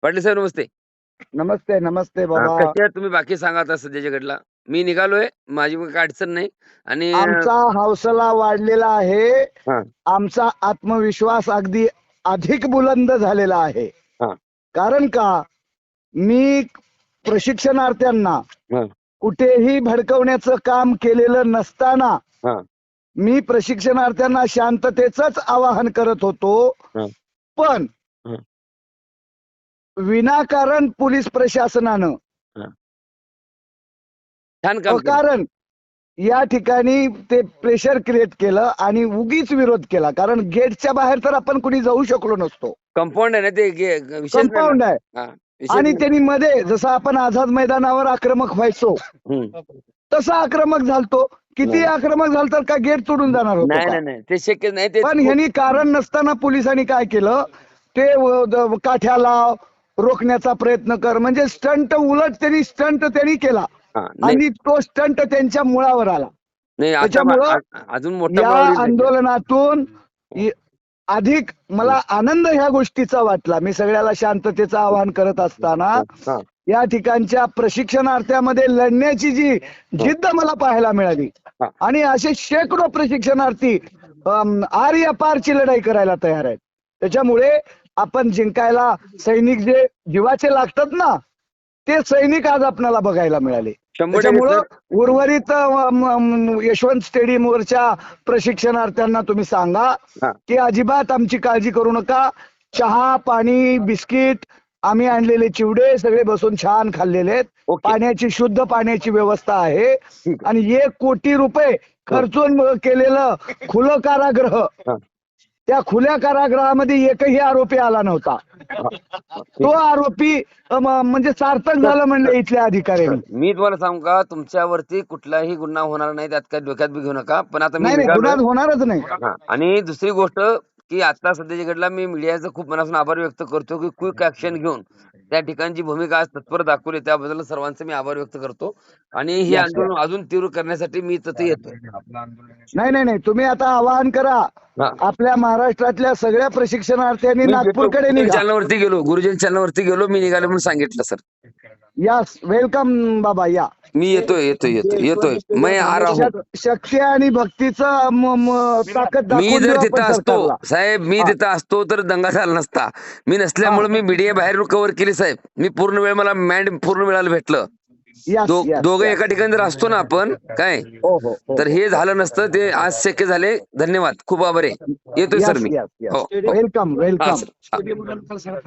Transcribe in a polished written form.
पाटील साहेब नमस्ते. नमस्ते नमस्ते बाबा. कसे आहात तुम्ही? बाकी सांगा आता सध्याच्या घडला. मी निघालोय, माझी काही अडचण नाही. आणि आमचा हौसला वाढलेला आहे. हा, आमचा आत्मविश्वास अगदी अधिक बुलंद झालेला आहे. हा, कारण का, मी प्रशिक्षणार्थ्यांना हा, कुठेही भडकवण्याचं काम केलेलं नसताना हा, मी प्रशिक्षणार्थ्यांना शांततेचंच आवाहन करत होतो. हा, पण हा, विनाकारण पोलीस प्रशासनानं हा. छान काम केलं. अकारण या ठिकाणी ते प्रेशर क्रिएट केलं आणि उगीच विरोध केला. कारण गेटच्या बाहेर तर आपण कुणी जाऊ शकलो नसतो. कंपाऊंड आहे ना ते, विशेष नाही कंपाऊंड ना. आहे. हा, विशेष आणि नाही. त्यांनी मध्ये जसं आपण आझाद मैदानावर आक्रमक व्हायचो हम्म. तसं आक्रमक झालतो. किती नाही. आक्रमक झालं तर का गेट तोडून जाणार होतो नाही का? नाही नाही, ते शक्य नाही. ते पण ह्यांनी कारण नसताना पोलिसांनी काय केलं, ते काठ्या लाव, रोखण्याचा प्रयत्न कर, म्हणजे स्टंट, उलट स्टंट त्यांनी केला हा, नाही आणि तो स्टंट त्यांच्या मुळावर आला. नाही, आता त्याच्यामुळं अजून मोठा या मुळा होईल त्याचा. आंदोलनातून अधिक मला आनंद ह्या गोष्टीचा वाटला. मी सगळ्याला शांततेचं आवाहन करत असताना हा, या ठिकाणच्या प्रशिक्षणार्थ्यामध्ये लढण्याची जी जिद्द मला पाहायला मिळाली. हा. आणि असे शेकडो प्रशिक्षणार्थी आर पारची लढाई करायला तयार आहेत. त्याच्यामुळे आपण जिंकायला सैनिक जे जीवाचे लागतात ना, ते सैनिक आज आपल्याला बघायला मिळाले. 100% त्याच्यामुळं सर. उर्वरित यशवंत स्टेडियमवरच्या प्रशिक्षणार्थ्यांना तुम्ही सांगा हा. की अजिबात आमची काळजी करू नका. चहा, पाणी, बिस्किट, आम्ही आणलेले चिवडे सगळे बसून छान खाल्लेले आहेत. ओके. पाण्याची, शुद्ध पाण्याची व्यवस्था आहे. ठीक आहे. आणि 1 कोटी रुपये खर्चून केलेलं खुलं कारागृह, हा. त्या खुल्या कारागृहामध्ये एकही आरोपी आला नव्हता. तो आरोपी म्हणजे सार्थक झालं म्हणले इथल्या अधिकाऱ्यांनी. मी तुम्हाला सांगू का, तुमच्यावरती कुठलाही गुन्हा होणार नाही, त्यात काही डोक्यात बी घेऊ नका. पण आता मी नाही नाही, निघालोय. गुन्हा होणारच नाही. हा. आणि दुसरी गोष्ट की आता सध्याच्या घडला, मी मीडियाचा खूप मनापासून आभार व्यक्त करतो की क्विक ऍक्शन घेऊन त्या ठिकाणची भूमिका आज तत्पर दाखवली, त्याबद्दल सर्वांचे मी आभार व्यक्त करतो. आणि हे Yes, आंदोलन अजून तीव्र करण्यासाठी मी तिथे येतोय. नाही नाही नाही, तुम्ही आता आवाहन करा. हा. आपल्या महाराष्ट्रातल्या सगळ्या प्रशिक्षणार्थ्यांनी मी नागपूरकडे निघा. चॅनलवरती गेलो, गुरुजी चॅनलवरती गेलो, मी निघालो म्हणून सांगितलं सर. यास, वेलकम बाबा, या. मी येतोय. मैं आ रहा हूं. शक्ती आणि भक्तीचं ताकद मी दाखवून जर देऊ तिथं आपण असतो सरकारला. साहेब, मी हा. तिथं असतो तर दंगा झाला नसता. मी नसल्यामुळे मी मीडिया बाहेर कव्हर केली साहेब. मी पूर्ण वेळ, मला मॅन्ड पूर्ण वेळाला भेटलं. Yes, yes, दोघं yes. एका ठिकाणी जर असतो ना आपण काय, हो हो हो. तर हे झालं नसतं. ते आज शक्य झाले. धन्यवाद, खूप आभार आहे. येतोय सर Yes, मी. yes, yes. हो, हो. वेलकम हा वेलकम. सर. हा.